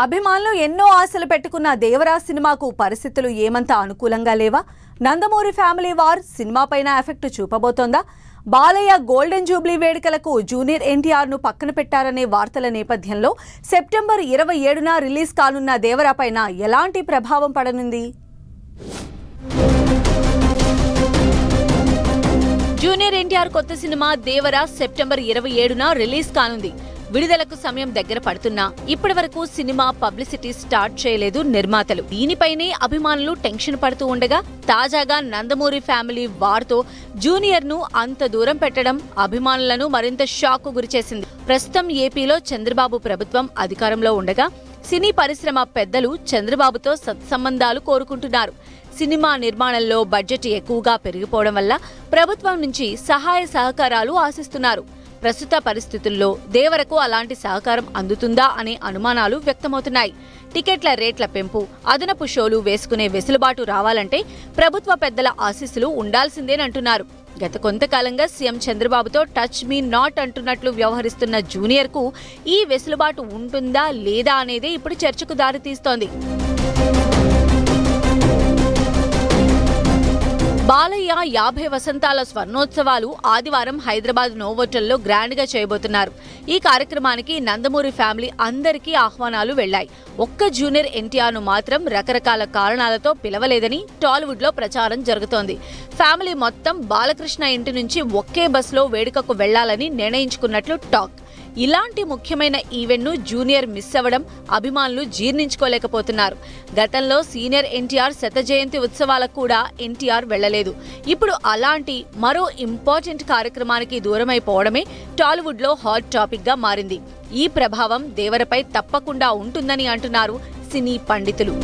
అభిమానులు ఎన్నో ఆశలు పెట్టుకున్న దేవరా సినిమాకు పరిస్థితులు ఏమంత అనుకూలంగా లేవా? నందమూరి ఫ్యామిలీ వార్ సినిమాపైన ఎఫెక్ట్ చూపబోతోందా? బాలయ్య గోల్డెన్ జూబ్లీ వేడుకలకు జూనియర్ ఎన్టీఆర్ ను పక్కన పెట్టారనే వార్తల నేపథ్యంలో సెప్టెంబర్ 27న రిలీజ్ కానున్న దేవరా పైన ఎలాంటి ప్రభావం పడనుంది? జూనియర్ ఎన్టీఆర్ కొత్త సినిమా దేవరా సెప్టెంబర్ 27న రిలీజ్ కానుంది. విడుదలకు సమయం దగ్గర పడుతున్నా ఇప్పటి వరకు సినిమా పబ్లిసిటీ స్టార్ట్ చేయలేదు నిర్మాతలు. దీనిపైనే అభిమానులు టెన్షన్ పడుతూ ఉండగా తాజాగా నందమూరి ఫ్యామిలీ వార్తో జూనియర్ ను అంత దూరం పెట్టడం అభిమానులను మరింత షాక్ కు గురిచేసింది. ప్రస్తుతం ఏపీలో చంద్రబాబు ప్రభుత్వం అధికారంలో ఉండగా సినీ పరిశ్రమ పెద్దలు చంద్రబాబుతో సత్సంబంధాలు కోరుకుంటున్నారు. సినిమా నిర్మాణంలో బడ్జెట్ ఎక్కువగా పెరిగిపోవడం వల్ల ప్రభుత్వం నుంచి సహాయ సహకారాలు ఆశిస్తున్నారు. ప్రస్తుత పరిస్థితుల్లో దేవరకు అలాంటి సహకారం అందుతుందా అనే అనుమానాలు వ్యక్తమవుతున్నాయి. టికెట్ల రేట్ల పెంపు, అదనపు షోలు వేసుకునే వెసులుబాటు రావాలంటే ప్రభుత్వ పెద్దల ఆశీస్సులు ఉండాల్సిందేనంటున్నారు. గత కొంతకాలంగా సీఎం చంద్రబాబుతో టచ్ మీ నాట్ అంటున్నట్లు వ్యవహరిస్తున్న జూనియర్ కు ఈ వెసులుబాటు ఉంటుందా లేదా అనేదే ఇప్పుడు చర్చకు దారితీస్తోంది. బాలయ్య 50 వసంతాల స్వర్ణోత్సవాలు ఆదివారం హైదరాబాద్ నోవోటల్లో గ్రాండ్ గా చేయబోతున్నారు. ఈ కార్యక్రమానికి నందమూరి ఫ్యామిలీ అందరికీ ఆహ్వానాలు వెళ్లాయి. ఒక్క జూనియర్ ఎన్టీఆర్ ను మాత్రం రకరకాల కారణాలతో పిలవలేదని టాలీవుడ్ లో ప్రచారం జరుగుతోంది. ఫ్యామిలీ మొత్తం బాలకృష్ణ ఇంటి నుంచి ఒకే బస్సులో వేడుకకు వెళ్లాలని నిర్ణయించుకున్నట్లు టాక్. ఇలాంటి ముఖ్యమైన ఈవెంట్ ను జూనియర్ మిస్ అవ్వడం అభిమానులు జీర్ణించుకోలేకపోతున్నారు. గతంలో సీనియర్ ఎన్టీఆర్ శత జయంతి ఉత్సవాలకు కూడా ఎన్టీఆర్ వెళ్లలేదు. ఇప్పుడు అలాంటి మరో ఇంపార్టెంట్ కార్యక్రమానికి దూరమైపోవడమే టాలీవుడ్ లో హాట్ టాపిక్ గా మారింది. ఈ ప్రభావం దేవరపై తప్పకుండా ఉంటుందని అంటున్నారు సినీ పండితులు.